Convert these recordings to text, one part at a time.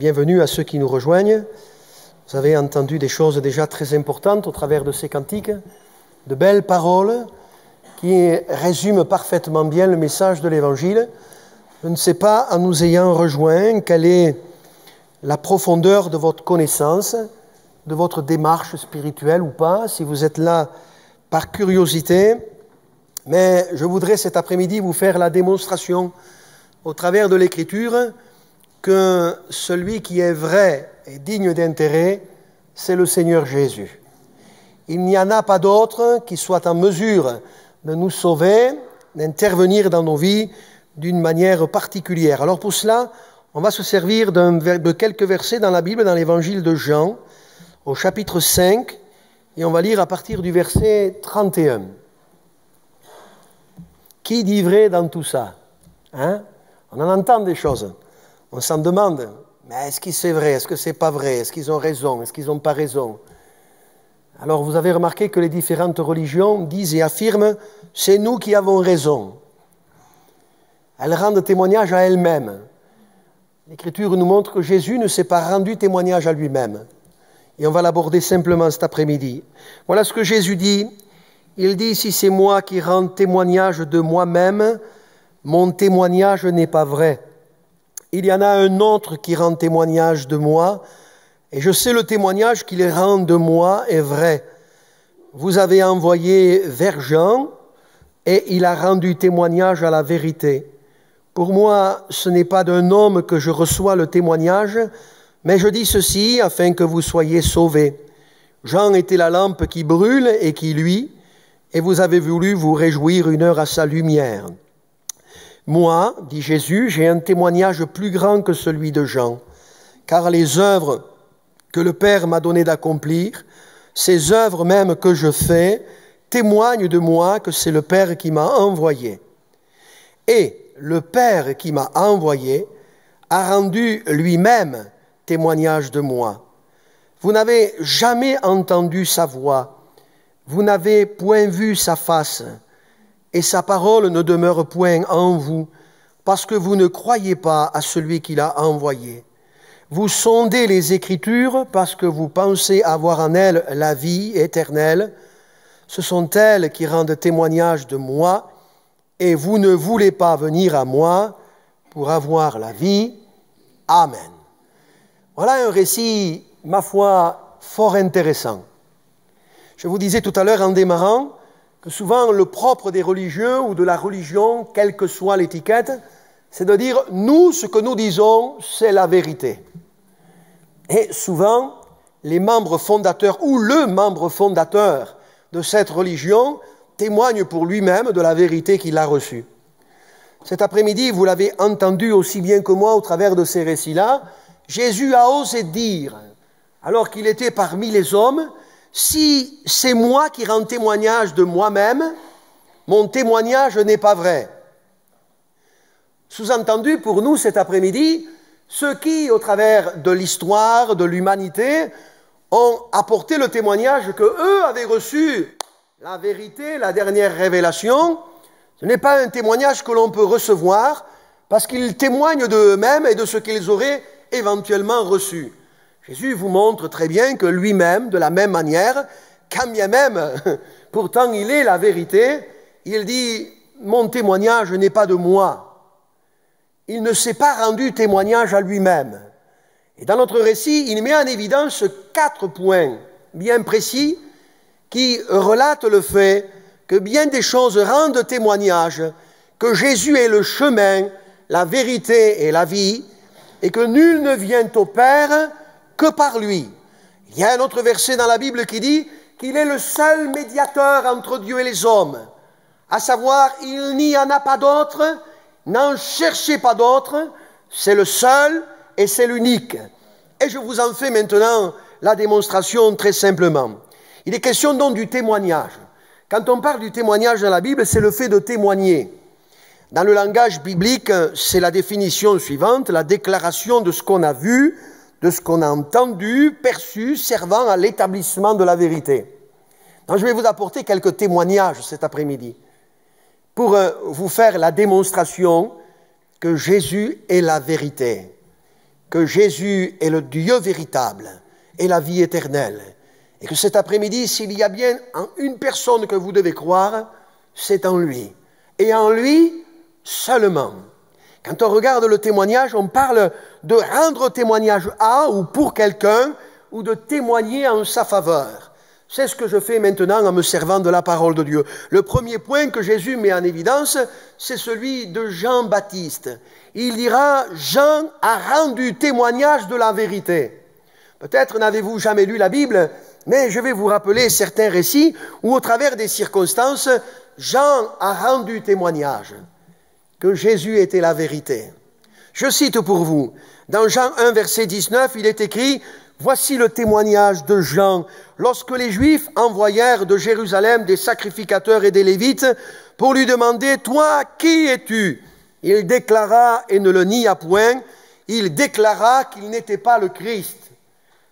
Bienvenue à ceux qui nous rejoignent. Vous avez entendu des choses déjà très importantes au travers de ces cantiques, de belles paroles qui résument parfaitement bien le message de l'Évangile. Je ne sais pas, en nous ayant rejoints, quelle est la profondeur de votre connaissance, de votre démarche spirituelle ou pas, si vous êtes là par curiosité. Mais je voudrais cet après-midi vous faire la démonstration au travers de l'Écriture que celui qui est vrai et digne d'intérêt, c'est le Seigneur Jésus. Il n'y en a pas d'autre qui soit en mesure de nous sauver, d'intervenir dans nos vies d'une manière particulière. Alors pour cela, on va se servir de quelques versets dans la Bible, dans l'Évangile de Jean, au chapitre 5, et on va lire à partir du verset 31. Qui dit vrai dans tout ça? On en entend des choses. On s'en demande, mais est-ce que c'est vrai? Est-ce que c'est pas vrai? Est-ce qu'ils ont raison? Est-ce qu'ils n'ont pas raison? Alors vous avez remarqué que les différentes religions disent et affirment, c'est nous qui avons raison. Elles rendent témoignage à elles-mêmes. L'Écriture nous montre que Jésus ne s'est pas rendu témoignage à lui-même. Et on va l'aborder simplement cet après-midi. Voilà ce que Jésus dit. Il dit, si c'est moi qui rends témoignage de moi-même, mon témoignage n'est pas vrai. Il y en a un autre qui rend témoignage de moi, et je sais le témoignage qu'il rend de moi est vrai. Vous avez envoyé vers Jean, et il a rendu témoignage à la vérité. Pour moi, ce n'est pas d'un homme que je reçois le témoignage, mais je dis ceci afin que vous soyez sauvés. Jean était la lampe qui brûle et qui luit, et vous avez voulu vous réjouir une heure à sa lumière. Moi, dit Jésus, j'ai un témoignage plus grand que celui de Jean, car les œuvres que le Père m'a donné d'accomplir, ces œuvres même que je fais, témoignent de moi que c'est le Père qui m'a envoyé. Et le Père qui m'a envoyé a rendu lui-même témoignage de moi. Vous n'avez jamais entendu sa voix, vous n'avez point vu sa face, et sa parole ne demeure point en vous, parce que vous ne croyez pas à celui qui l'a envoyé. Vous sondez les Écritures parce que vous pensez avoir en elles la vie éternelle. Ce sont elles qui rendent témoignage de moi, et vous ne voulez pas venir à moi pour avoir la vie. Amen. Voilà un récit, ma foi, fort intéressant. Je vous disais tout à l'heure en démarrant que souvent le propre des religieux ou de la religion, quelle que soit l'étiquette, c'est de dire « nous, ce que nous disons, c'est la vérité ». Et souvent, les membres fondateurs ou le membre fondateur de cette religion témoigne pour lui-même de la vérité qu'il a reçue. Cet après-midi, vous l'avez entendu aussi bien que moi au travers de ces récits-là, Jésus a osé dire, alors qu'il était parmi les hommes, si c'est moi qui rends témoignage de moi-même, mon témoignage n'est pas vrai. Sous-entendu pour nous cet après-midi, ceux qui, au travers de l'histoire, de l'humanité, ont apporté le témoignage qu'eux avaient reçu la vérité, la dernière révélation, ce n'est pas un témoignage que l'on peut recevoir parce qu'ils témoignent d'eux-mêmes et de ce qu'ils auraient éventuellement reçu. Jésus vous montre très bien que lui-même, de la même manière, quand bien même, pourtant il est la vérité, il dit « mon témoignage n'est pas de moi ». Il ne s'est pas rendu témoignage à lui-même. Et dans notre récit, il met en évidence 4 points bien précis qui relatent le fait que bien des choses rendent témoignage, que Jésus est le chemin, la vérité et la vie, et que nul ne vient au Père que par lui. Il y a un autre verset dans la Bible qui dit qu'il est le seul médiateur entre Dieu et les hommes, à savoir, il n'y en a pas d'autre, n'en cherchez pas d'autre, c'est le seul et c'est l'unique. Et je vous en fais maintenant la démonstration très simplement. Il est question donc du témoignage. Quand on parle du témoignage dans la Bible, c'est le fait de témoigner. Dans le langage biblique, c'est la définition suivante, la déclaration de ce qu'on a vu, de ce qu'on a entendu, perçu, servant à l'établissement de la vérité. Donc, je vais vous apporter quelques témoignages cet après-midi pour vous faire la démonstration que Jésus est la vérité. que Jésus est le Dieu véritable et la vie éternelle. Et que cet après-midi, s'il y a bien une personne que vous devez croire, c'est en lui. Et en lui seulement. Quand on regarde le témoignage, on parle de rendre témoignage à ou pour quelqu'un ou de témoigner en sa faveur. C'est ce que je fais maintenant en me servant de la parole de Dieu. Le premier point que Jésus met en évidence, c'est celui de Jean-Baptiste. Il dira, Jean a rendu témoignage de la vérité. Peut-être n'avez-vous jamais lu la Bible, mais je vais vous rappeler certains récits où, au travers des circonstances, Jean a rendu témoignage que Jésus était la vérité. Je cite pour vous, dans Jean 1, verset 19, il est écrit, « Voici le témoignage de Jean, lorsque les Juifs envoyèrent de Jérusalem des sacrificateurs et des Lévites pour lui demander, « Toi, qui es-tu » Il déclara, et ne le nia point, il déclara qu'il n'était pas le Christ.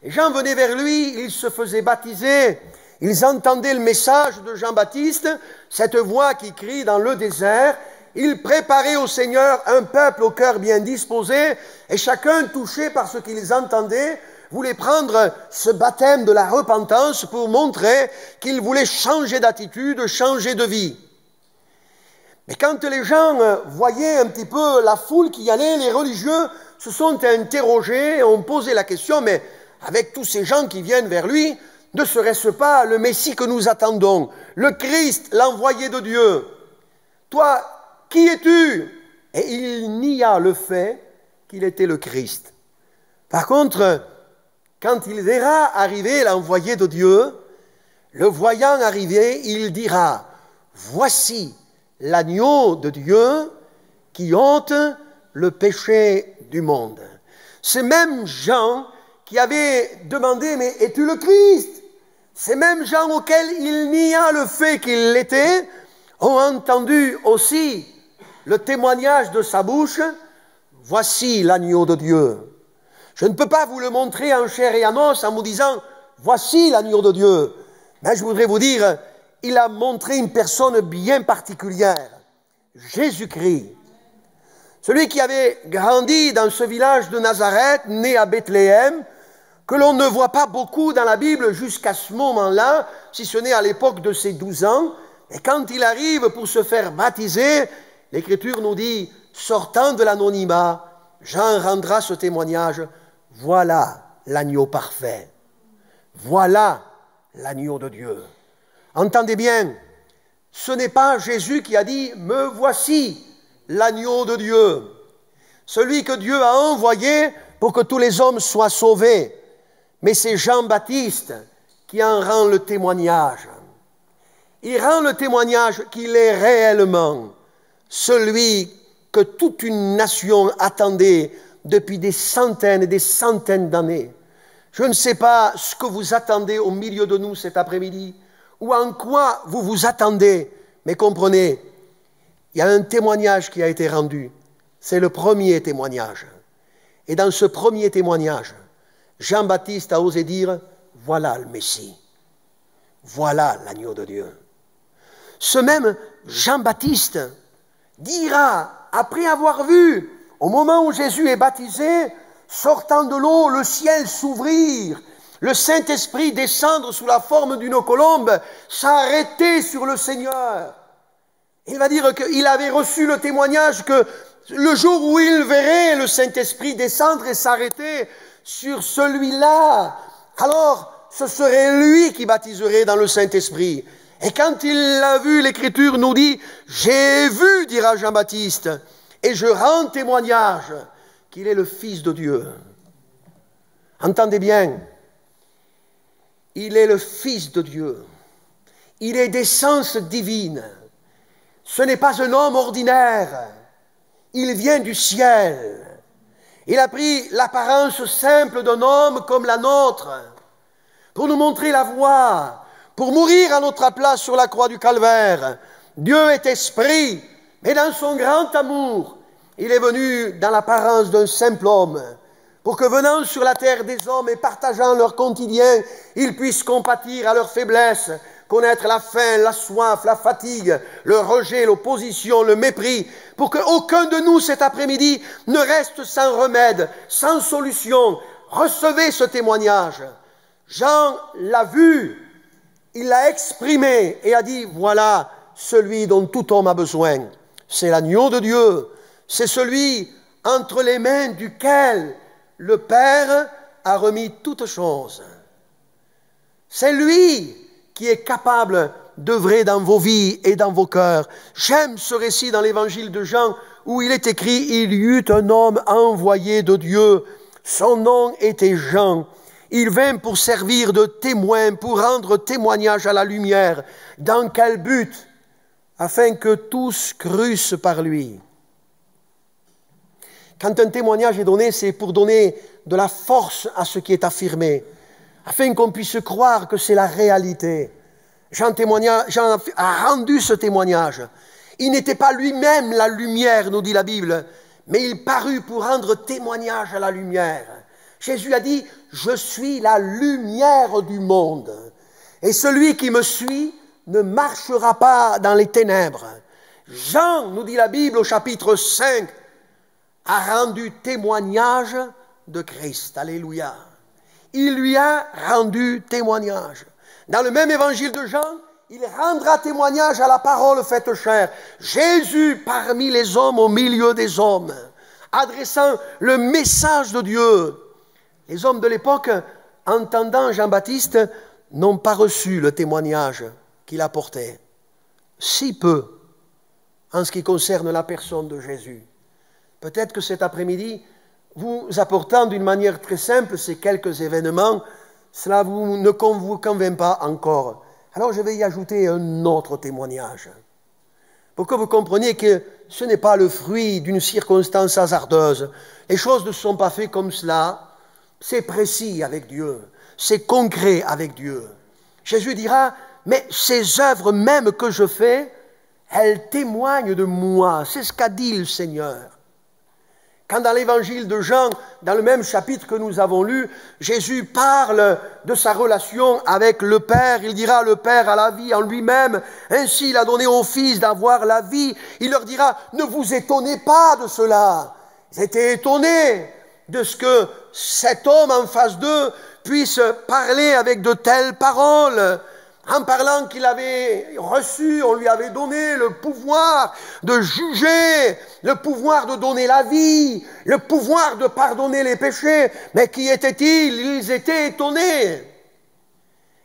Les gens venaient vers lui, ils se faisaient baptiser, ils entendaient le message de Jean-Baptiste, cette voix qui crie dans le désert. Ils préparaient au Seigneur un peuple au cœur bien disposé, et chacun, touché par ce qu'ils entendaient, voulait prendre ce baptême de la repentance pour montrer qu'il voulait changer d'attitude, changer de vie. Mais quand les gens voyaient un petit peu la foule qui y allait, les religieux se sont interrogés et ont posé la question, mais avec tous ces gens qui viennent vers lui, ne serait-ce pas le Messie que nous attendons, le Christ, l'envoyé de Dieu? Toi, qui es-tu? Et il nia le fait qu'il était le Christ. Par contre, quand il verra arriver l'envoyé de Dieu, le voyant arriver, il dira, « Voici l'agneau de Dieu qui ôte le péché du monde. » C'est même Jean qui avait demandé, « Mais es-tu le Christ ?» Ces mêmes gens auxquels il nia le fait qu'il l'était, ont entendu aussi le témoignage de sa bouche, « Voici l'agneau de Dieu. » Je ne peux pas vous le montrer en chair et en os en vous disant « Voici l'agneau de Dieu ». Mais je voudrais vous dire, il a montré une personne bien particulière, Jésus-Christ. Celui qui avait grandi dans ce village de Nazareth, né à Bethléem, que l'on ne voit pas beaucoup dans la Bible jusqu'à ce moment-là, si ce n'est à l'époque de ses 12 ans. Et quand il arrive pour se faire baptiser, l'Écriture nous dit, sortant de l'anonymat, Jean rendra ce témoignage, voilà l'agneau parfait, voilà l'agneau de Dieu. Entendez bien, ce n'est pas Jésus qui a dit, me voici l'agneau de Dieu, celui que Dieu a envoyé pour que tous les hommes soient sauvés. Mais c'est Jean-Baptiste qui en rend le témoignage. Il rend le témoignage qu'il est réellement celui que toute une nation attendait depuis des centaines et des centaines d'années. Je ne sais pas ce que vous attendez au milieu de nous cet après-midi, ou en quoi vous vous attendez, mais comprenez, il y a un témoignage qui a été rendu. C'est le premier témoignage. Et dans ce premier témoignage, Jean-Baptiste a osé dire, voilà le Messie, voilà l'agneau de Dieu. Ce même Jean-Baptiste dira, après avoir vu, au moment où Jésus est baptisé, sortant de l'eau, le ciel s'ouvrir, le Saint-Esprit descendre sous la forme d'une colombe, s'arrêter sur le Seigneur. Il va dire qu'il avait reçu le témoignage que le jour où il verrait le Saint-Esprit descendre et s'arrêter sur celui-là, alors ce serait lui qui baptiserait dans le Saint-Esprit. Et quand il l'a vu, l'Écriture nous dit, « J'ai vu, dira Jean-Baptiste, et je rends témoignage qu'il est le Fils de Dieu. » Entendez bien, il est le Fils de Dieu. Il est d'essence divine. Ce n'est pas un homme ordinaire. Il vient du ciel. Il a pris l'apparence simple d'un homme comme la nôtre pour nous montrer la voie, pour mourir à notre place sur la croix du Calvaire. Dieu est esprit, mais dans son grand amour, il est venu dans l'apparence d'un simple homme, pour que venant sur la terre des hommes et partageant leur quotidien, ils puissent compatir à leur faiblesse, connaître la faim, la soif, la fatigue, le rejet, l'opposition, le mépris, pour qu'aucun de nous cet après-midi ne reste sans remède, sans solution. Recevez ce témoignage. Jean l'a vu, il l'a exprimé et a dit, voilà celui dont tout homme a besoin. C'est l'agneau de Dieu, c'est celui entre les mains duquel le Père a remis toutes choses. C'est lui qui est capable d'œuvrer dans vos vies et dans vos cœurs. J'aime ce récit dans l'évangile de Jean où il est écrit « Il y eut un homme envoyé de Dieu, son nom était Jean. Il vint pour servir de témoin, pour rendre témoignage à la lumière. Dans quel but? Afin que tous crussent par lui. » Quand un témoignage est donné, c'est pour donner de la force à ce qui est affirmé, afin qu'on puisse croire que c'est la réalité. Jean a rendu ce témoignage. Il n'était pas lui-même la lumière, nous dit la Bible, mais il parut pour rendre témoignage à la lumière. Jésus a dit, je suis la lumière du monde. Et celui qui me suit ne marchera pas dans les ténèbres. Jean, nous dit la Bible au chapitre 5, a rendu témoignage de Christ. Alléluia. Il lui a rendu témoignage. Dans le même évangile de Jean, il rendra témoignage à la parole faite chair. Jésus parmi les hommes, au milieu des hommes, adressant le message de Dieu. Les hommes de l'époque, entendant Jean-Baptiste, n'ont pas reçu le témoignage qu'il apportait. Si peu en ce qui concerne la personne de Jésus. Peut-être que cet après-midi, vous apportant d'une manière très simple ces quelques événements, cela ne vous convainc pas encore. Alors je vais y ajouter un autre témoignage. Pour que vous compreniez que ce n'est pas le fruit d'une circonstance hasardeuse. Les choses ne sont pas faites comme cela. C'est précis avec Dieu. C'est concret avec Dieu. Jésus dira, mais ces œuvres même que je fais, elles témoignent de moi. C'est ce qu'a dit le Seigneur. Quand dans l'évangile de Jean, dans le même chapitre que nous avons lu, Jésus parle de sa relation avec le Père. Il dira, le Père a la vie en lui-même, ainsi il a donné au Fils d'avoir la vie. Il leur dira, ne vous étonnez pas de cela. Ils étaient étonnés de ce que cet homme en face d'eux puisse parler avec de telles paroles. En parlant qu'il avait reçu, on lui avait donné le pouvoir de juger, le pouvoir de donner la vie, le pouvoir de pardonner les péchés. Mais qui étaient-ils? Ils étaient étonnés.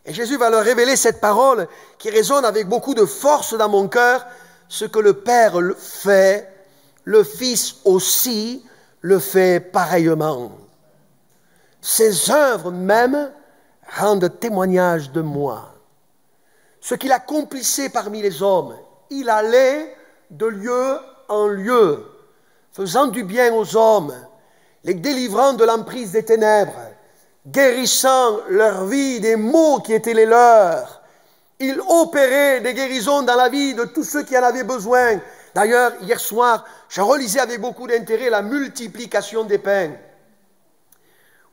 Et Jésus va leur révéler cette parole qui résonne avec beaucoup de force dans mon cœur. Ce que le Père fait, le Fils aussi le fait pareillement. Ses œuvres même rendent témoignage de moi. Ce qu'il accomplissait parmi les hommes, il allait de lieu en lieu, faisant du bien aux hommes, les délivrant de l'emprise des ténèbres, guérissant leur vie des maux qui étaient les leurs. Il opérait des guérisons dans la vie de tous ceux qui en avaient besoin. D'ailleurs, hier soir, je relisais avec beaucoup d'intérêt la multiplication des pains,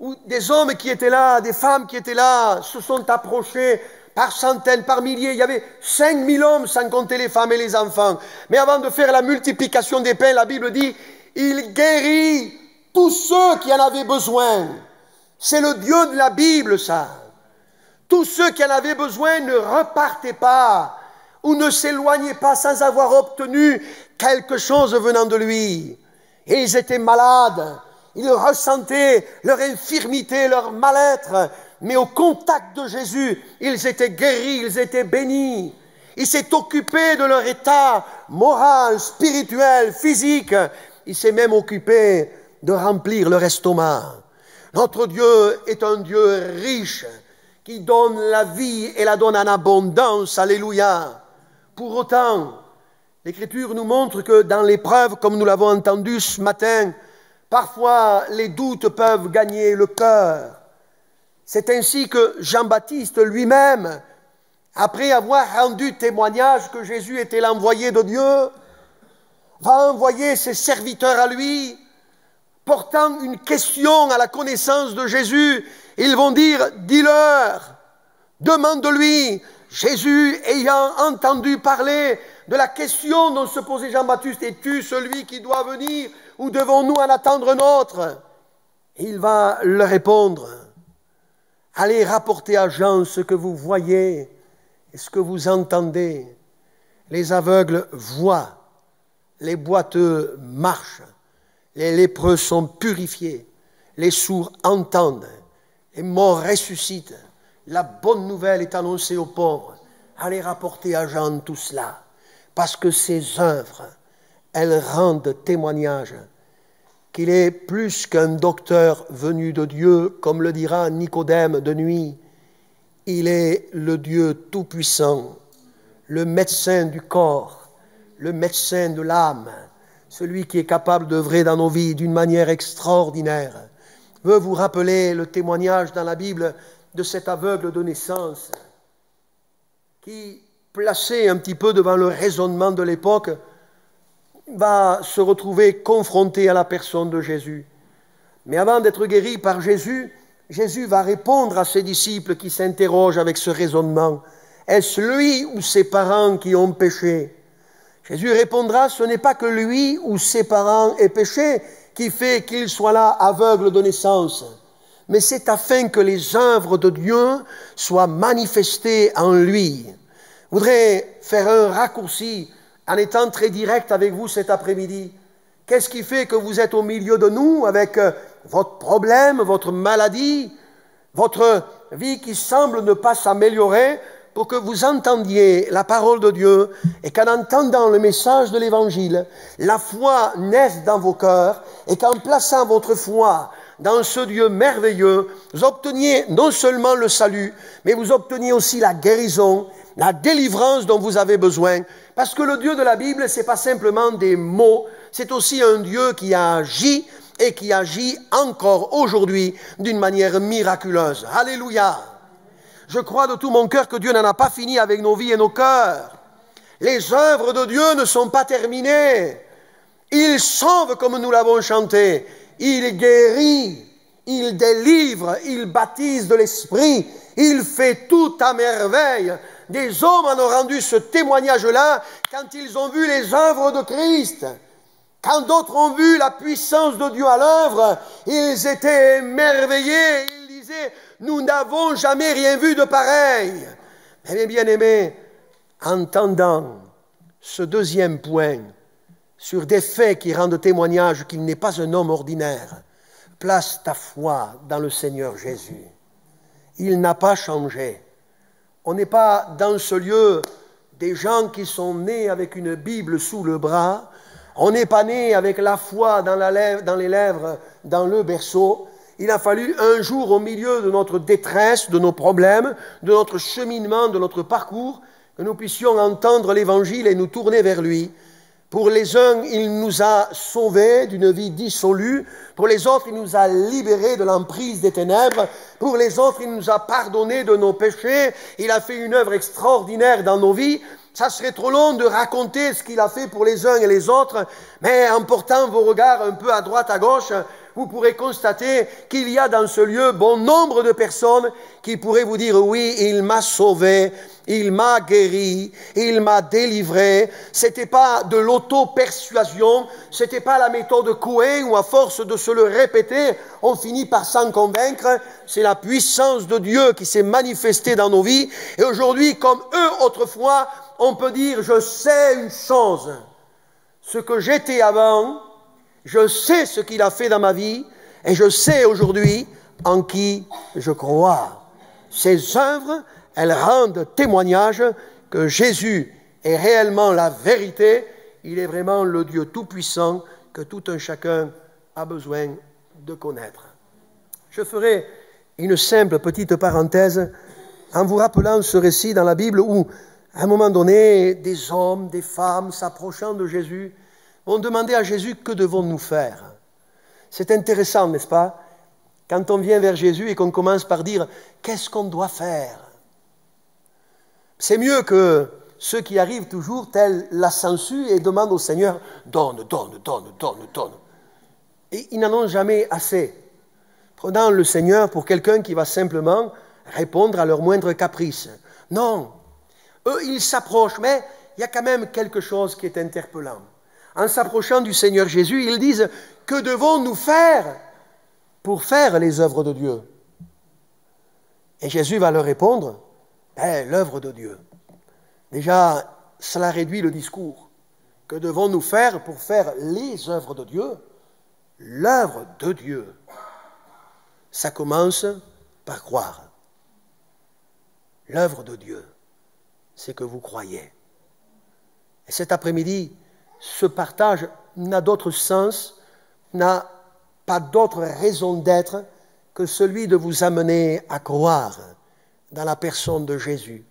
où des hommes qui étaient là, des femmes qui étaient là, se sont approchés par centaines, par milliers. Il y avait 5000 hommes, sans compter les femmes et les enfants. Mais avant de faire la multiplication des pains, la Bible dit, il guérit tous ceux qui en avaient besoin. C'est le Dieu de la Bible, ça. Tous ceux qui en avaient besoin ne repartaient pas ou ne s'éloignaient pas sans avoir obtenu quelque chose venant de lui. Et ils étaient malades. Ils ressentaient leur infirmité, leur mal-être. Mais au contact de Jésus, ils étaient guéris, ils étaient bénis. Il s'est occupé de leur état moral, spirituel, physique. Il s'est même occupé de remplir leur estomac. Notre Dieu est un Dieu riche qui donne la vie et la donne en abondance. Alléluia. Pour autant, l'Écriture nous montre que dans l'épreuve, comme nous l'avons entendu ce matin, parfois les doutes peuvent gagner le cœur. C'est ainsi que Jean-Baptiste lui-même, après avoir rendu témoignage que Jésus était l'envoyé de Dieu, va envoyer ses serviteurs à lui, portant une question à la connaissance de Jésus. Ils vont dire, dis-leur, demande-lui, Jésus, ayant entendu parler de la question dont se posait Jean-Baptiste, es-tu celui qui doit venir ou devons-nous en attendre un autre? Il va leur répondre, allez rapporter à Jean ce que vous voyez et ce que vous entendez. Les aveugles voient, les boiteux marchent, les lépreux sont purifiés, les sourds entendent, les morts ressuscitent. La bonne nouvelle est annoncée aux pauvres. Allez rapporter à Jean tout cela, parce que ses œuvres, elles rendent témoignage qu'il est plus qu'un docteur venu de Dieu, comme le dira Nicodème de nuit. Il est le Dieu tout-puissant, le médecin du corps, le médecin de l'âme, celui qui est capable d'œuvrer dans nos vies d'une manière extraordinaire. Je veux vous rappeler le témoignage dans la Bible de cet aveugle de naissance qui, placé un petit peu devant le raisonnement de l'époque, va se retrouver confronté à la personne de Jésus. Mais avant d'être guéri par Jésus, Jésus va répondre à ses disciples qui s'interrogent avec ce raisonnement. Est-ce lui ou ses parents qui ont péché? Jésus répondra, ce n'est pas que lui ou ses parents aient péché qui fait qu'il soit là aveugle de naissance, mais c'est afin que les œuvres de Dieu soient manifestées en lui. Je voudrais faire un raccourci en étant très direct avec vous cet après-midi. Qu'est-ce qui fait que vous êtes au milieu de nous avec votre problème, votre maladie, votre vie qui semble ne pas s'améliorer, pour que vous entendiez la parole de Dieu et qu'en entendant le message de l'Évangile, la foi naisse dans vos cœurs et qu'en plaçant votre foi dans ce Dieu merveilleux, vous obteniez non seulement le salut, mais vous obteniez aussi la guérison, la délivrance dont vous avez besoin. Parce que le Dieu de la Bible, ce n'est pas simplement des mots, c'est aussi un Dieu qui a agi et qui agit encore aujourd'hui d'une manière miraculeuse. Alléluia! Je crois de tout mon cœur que Dieu n'en a pas fini avec nos vies et nos cœurs. Les œuvres de Dieu ne sont pas terminées. Il sauve comme nous l'avons chanté. Il guérit, il délivre, il baptise de l'Esprit. Il fait tout à merveille. Des hommes en ont rendu ce témoignage-là quand ils ont vu les œuvres de Christ. Quand d'autres ont vu la puissance de Dieu à l'œuvre, ils étaient émerveillés. Ils disaient, nous n'avons jamais rien vu de pareil. Mais bien aimés, entendant ce deuxième point sur des faits qui rendent témoignage qu'il n'est pas un homme ordinaire, place ta foi dans le Seigneur Jésus. Il n'a pas changé. On n'est pas dans ce lieu des gens qui sont nés avec une Bible sous le bras. On n'est pas né avec la foi dans les lèvres, dans le berceau. Il a fallu un jour, au milieu de notre détresse, de nos problèmes, de notre cheminement, de notre parcours, que nous puissions entendre l'Évangile et nous tourner vers lui. Pour les uns, il nous a sauvés d'une vie dissolue. Pour les autres, il nous a libérés de l'emprise des ténèbres. Pour les autres, il nous a pardonnés de nos péchés. Il a fait une œuvre extraordinaire dans nos vies. Ça serait trop long de raconter ce qu'il a fait pour les uns et les autres, mais en portant vos regards un peu à droite, à gauche, vous pourrez constater qu'il y a dans ce lieu bon nombre de personnes qui pourraient vous dire, oui, il m'a sauvé, il m'a guéri, il m'a délivré. C'était pas de l'auto-persuasion, c'était pas la méthode Cohen où à force de se le répéter, on finit par s'en convaincre. C'est la puissance de Dieu qui s'est manifestée dans nos vies. Et aujourd'hui, comme eux autrefois, on peut dire, je sais une chose, ce que j'étais avant, je sais ce qu'il a fait dans ma vie, et je sais aujourd'hui en qui je crois. Ces œuvres, elles rendent témoignage que Jésus est réellement la vérité, il est vraiment le Dieu tout-puissant que tout un chacun a besoin de connaître. Je ferai une simple petite parenthèse en vous rappelant ce récit dans la Bible où, à un moment donné, des hommes, des femmes s'approchant de Jésus vont demander à Jésus que devons-nous faire. C'est intéressant, n'est-ce pas, quand on vient vers Jésus et qu'on commence par dire qu'est-ce qu'on doit faire. C'est mieux que ceux qui arrivent toujours tels la sangsue et demandent au Seigneur donne, donne, donne, donne, donne. Et ils n'en ont jamais assez. Prenant le Seigneur pour quelqu'un qui va simplement répondre à leur moindre caprice. Non, Eux, ils s'approchent, mais il y a quand même quelque chose qui est interpellant. En s'approchant du Seigneur Jésus, ils disent, que devons-nous faire pour faire les œuvres de Dieu? Et Jésus va leur répondre, l'œuvre de Dieu. Déjà, cela réduit le discours. Que devons-nous faire pour faire les œuvres de Dieu? L'œuvre de Dieu. Ça commence par croire. L'œuvre de Dieu, c'est que vous croyez. Et cet après-midi, ce partage n'a d'autre sens, n'a pas d'autre raison d'être que celui de vous amener à croire dans la personne de Jésus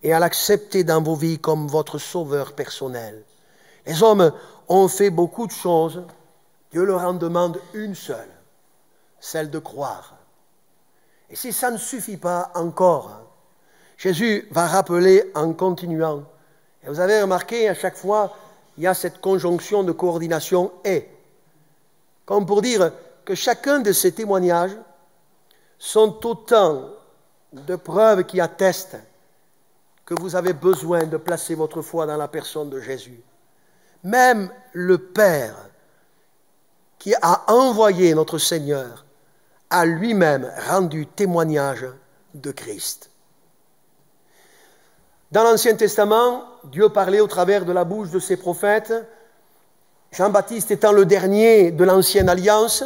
et à l'accepter dans vos vies comme votre sauveur personnel. Les hommes ont fait beaucoup de choses, Dieu leur en demande une seule, celle de croire. Et si ça ne suffit pas encore, Jésus va rappeler en continuant. Et vous avez remarqué, à chaque fois, il y a cette conjonction de coordination « et ». Comme pour dire que chacun de ces témoignages sont autant de preuves qui attestent que vous avez besoin de placer votre foi dans la personne de Jésus. Même le Père qui a envoyé notre Seigneur a lui-même rendu témoignage de Christ. Dans l'Ancien Testament, Dieu parlait au travers de la bouche de ses prophètes, Jean-Baptiste étant le dernier de l'Ancienne Alliance,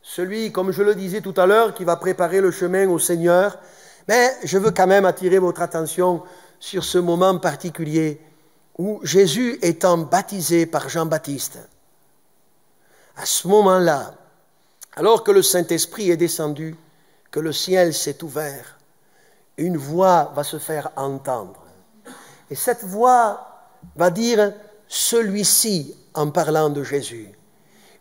celui, comme je le disais tout à l'heure, qui va préparer le chemin au Seigneur. Mais je veux quand même attirer votre attention sur ce moment particulier où Jésus étant baptisé par Jean-Baptiste. À ce moment-là, alors que le Saint-Esprit est descendu, que le ciel s'est ouvert, une voix va se faire entendre. Et cette voix va dire « celui-ci » en parlant de Jésus.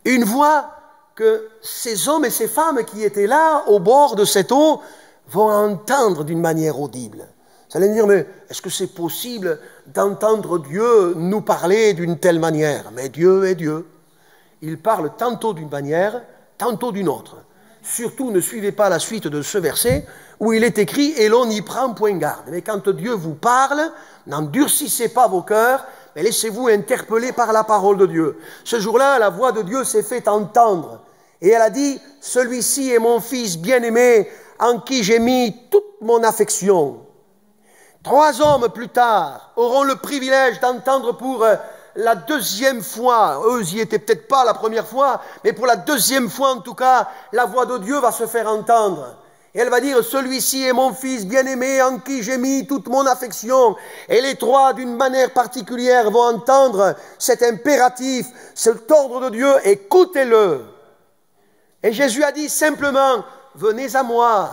Une voix que ces hommes et ces femmes qui étaient là, au bord de cette eau, vont entendre d'une manière audible. Vous allez me dire, mais est-ce que c'est possible d'entendre Dieu nous parler d'une telle manière? Mais Dieu est Dieu. Il parle tantôt d'une manière, tantôt d'une autre. Surtout, ne suivez pas la suite de ce verset où il est écrit « et l'on n'y prend point garde ». Mais quand Dieu vous parle, n'endurcissez pas vos cœurs, mais laissez-vous interpeller par la parole de Dieu. Ce jour-là, la voix de Dieu s'est fait entendre. Et elle a dit « celui-ci est mon fils bien-aimé, en qui j'ai mis toute mon affection ». 3 hommes plus tard auront le privilège d'entendre pour la deuxième fois, eux ils n'y étaient peut-être pas la première fois, mais pour la deuxième fois en tout cas, la voix de Dieu va se faire entendre. Et elle va dire, celui-ci est mon fils bien-aimé en qui j'ai mis toute mon affection. Et les 3, d'une manière particulière, vont entendre cet impératif, cet ordre de Dieu, écoutez-le. Et Jésus a dit simplement, venez à moi,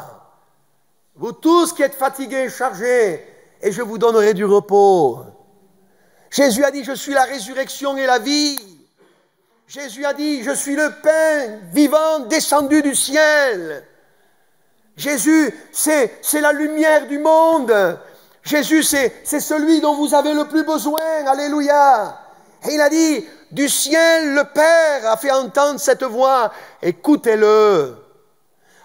vous tous qui êtes fatigués et chargés, et je vous donnerai du repos. Jésus a dit, je suis la résurrection et la vie. Jésus a dit, je suis le pain vivant descendu du ciel. Jésus, c'est la lumière du monde. Jésus, c'est celui dont vous avez le plus besoin. Alléluia. Et il a dit, du ciel, le Père a fait entendre cette voix. Écoutez-le.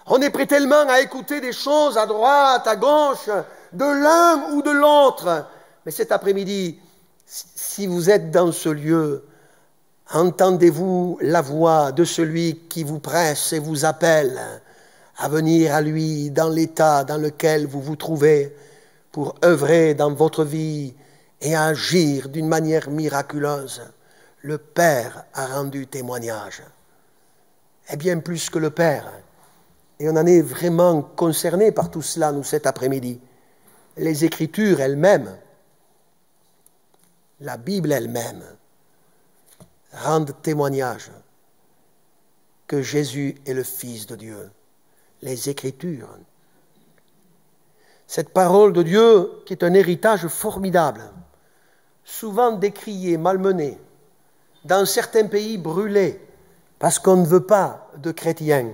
On est prêt tellement à écouter des choses à droite, à gauche, de l'un ou de l'autre. Mais cet après-midi, si vous êtes dans ce lieu, entendez-vous la voix de celui qui vous presse et vous appelle à venir à lui dans l'état dans lequel vous vous trouvez pour œuvrer dans votre vie et agir d'une manière miraculeuse. Le Père a rendu témoignage. Et bien plus que le Père. Et on en est vraiment concerné par tout cela, nous, cet après-midi. Les Écritures elles-mêmes, la Bible elle-même, rendent témoignage que Jésus est le Fils de Dieu. Les Écritures. Cette parole de Dieu qui est un héritage formidable, souvent décrié, malmené, dans certains pays brûlés, parce qu'on ne veut pas de chrétiens,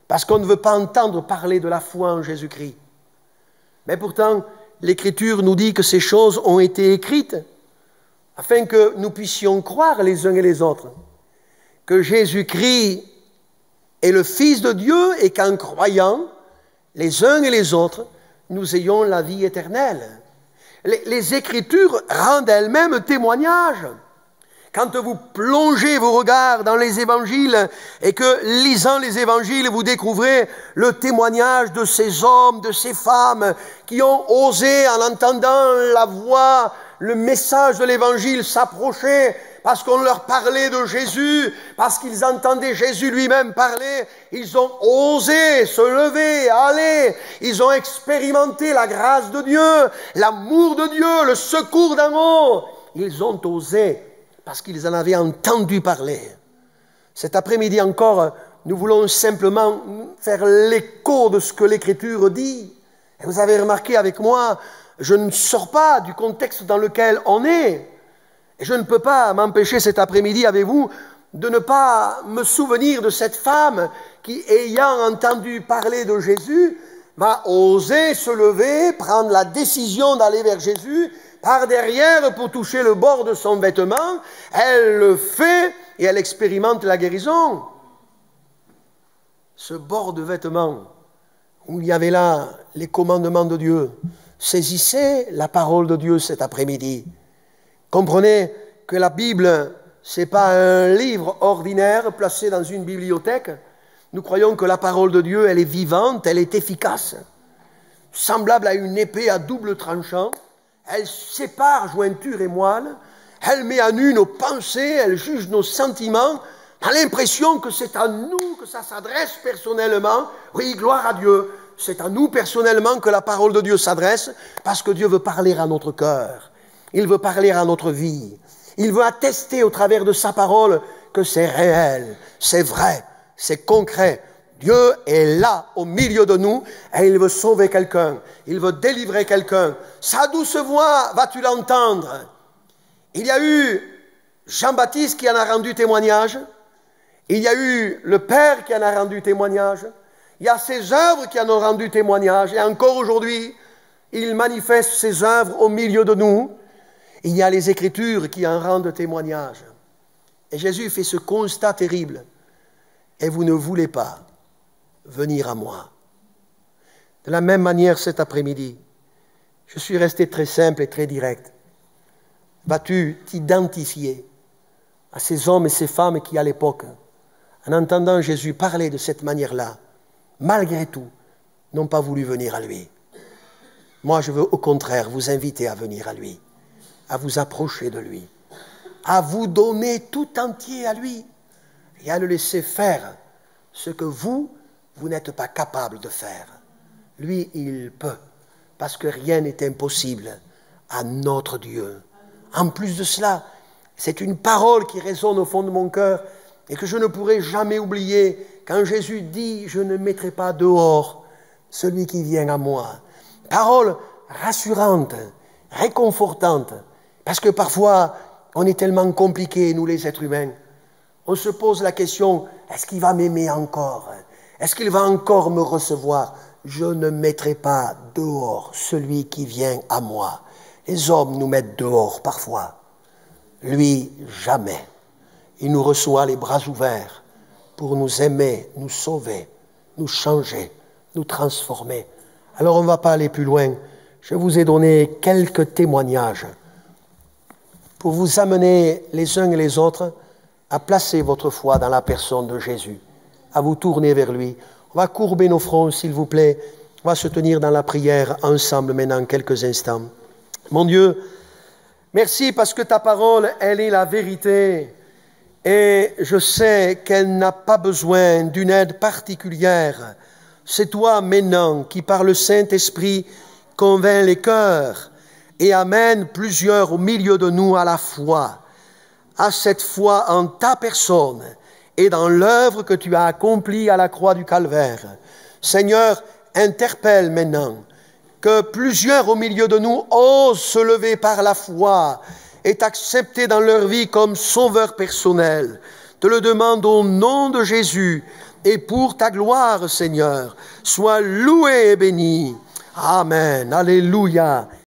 parce qu'on ne veut pas entendre parler de la foi en Jésus-Christ. Mais pourtant, l'Écriture nous dit que ces choses ont été écrites afin que nous puissions croire les uns et les autres que Jésus-Christ est le Fils de Dieu et qu'en croyant, les uns et les autres, nous ayons la vie éternelle. les Écritures rendent elles-mêmes témoignage. Quand vous plongez vos regards dans les évangiles et que, lisant les évangiles, vous découvrez le témoignage de ces hommes, de ces femmes qui ont osé, en entendant la voix, le message de l'évangile, s'approcher parce qu'on leur parlait de Jésus, parce qu'ils entendaient Jésus lui-même parler, ils ont osé se lever, aller, ils ont expérimenté la grâce de Dieu, l'amour de Dieu, le secours d'en haut. Ils ont osé parce qu'ils en avaient entendu parler. Cet après-midi encore, nous voulons simplement faire l'écho de ce que l'Écriture dit. Et vous avez remarqué avec moi, je ne sors pas du contexte dans lequel on est. Et je ne peux pas m'empêcher cet après-midi avec vous de ne pas me souvenir de cette femme qui, ayant entendu parler de Jésus, va oser se lever, prendre la décision d'aller vers Jésus, par derrière pour toucher le bord de son vêtement. Elle le fait et elle expérimente la guérison. Ce bord de vêtement, où il y avait là les commandements de Dieu, saisissez la parole de Dieu cet après-midi. Comprenez que la Bible, ce n'est pas un livre ordinaire placé dans une bibliothèque. Nous croyons que la parole de Dieu, elle est vivante, elle est efficace, semblable à une épée à double tranchant. Elle sépare jointure et moelle, elle met à nu nos pensées, elle juge nos sentiments. On a l'impression que c'est à nous que ça s'adresse personnellement. Oui, gloire à Dieu. C'est à nous personnellement que la parole de Dieu s'adresse, parce que Dieu veut parler à notre cœur. Il veut parler à notre vie. Il veut attester au travers de sa parole que c'est réel, c'est vrai, c'est concret. Dieu est là, au milieu de nous, et il veut sauver quelqu'un. Il veut délivrer quelqu'un. Sa douce voix, vas-tu l'entendre? Il y a eu Jean-Baptiste qui en a rendu témoignage. Il y a eu le Père qui en a rendu témoignage. Il y a ses œuvres qui en ont rendu témoignage. Et encore aujourd'hui, il manifeste ses œuvres au milieu de nous. Il y a les Écritures qui en rendent témoignage. Et Jésus fait ce constat terrible. Et vous ne voulez pas venir à moi. De la même manière, cet après-midi, je suis resté très simple et très direct. Vas-tu t'identifier à ces hommes et ces femmes qui, à l'époque, en entendant Jésus parler de cette manière-là, malgré tout, n'ont pas voulu venir à lui? Moi, je veux au contraire vous inviter à venir à lui, à vous approcher de lui, à vous donner tout entier à lui et à le laisser faire ce que vous n'êtes pas capable de faire. Lui, il peut, parce que rien n'est impossible à notre Dieu. En plus de cela, c'est une parole qui résonne au fond de mon cœur et que je ne pourrai jamais oublier quand Jésus dit « Je ne mettrai pas dehors celui qui vient à moi ». Parole rassurante, réconfortante, parce que parfois, on est tellement compliqués, nous les êtres humains. On se pose la question, est-ce qu'il va m'aimer encore? Est-ce qu'il va encore me recevoir? Je ne mettrai pas dehors celui qui vient à moi. Les hommes nous mettent dehors parfois. Lui, jamais. Il nous reçoit les bras ouverts pour nous aimer, nous sauver, nous changer, nous transformer. Alors on ne va pas aller plus loin. Je vous ai donné quelques témoignages pour vous amener les uns et les autres à placer votre foi dans la personne de Jésus, à vous tourner vers lui. On va courber nos fronts, s'il vous plaît. On va se tenir dans la prière ensemble maintenant quelques instants. Mon Dieu, merci parce que ta parole, elle est la vérité. Et je sais qu'elle n'a pas besoin d'une aide particulière. C'est toi maintenant qui, par le Saint-Esprit, convainc les cœurs et amène plusieurs au milieu de nous à la foi, à cette foi en ta personne et dans l'œuvre que tu as accomplie à la croix du Calvaire. Seigneur, interpelle maintenant que plusieurs au milieu de nous osent se lever par la foi et t'accepter dans leur vie comme sauveur personnel. Te le demande au nom de Jésus et pour ta gloire, Seigneur. Sois loué et béni. Amen. Alléluia.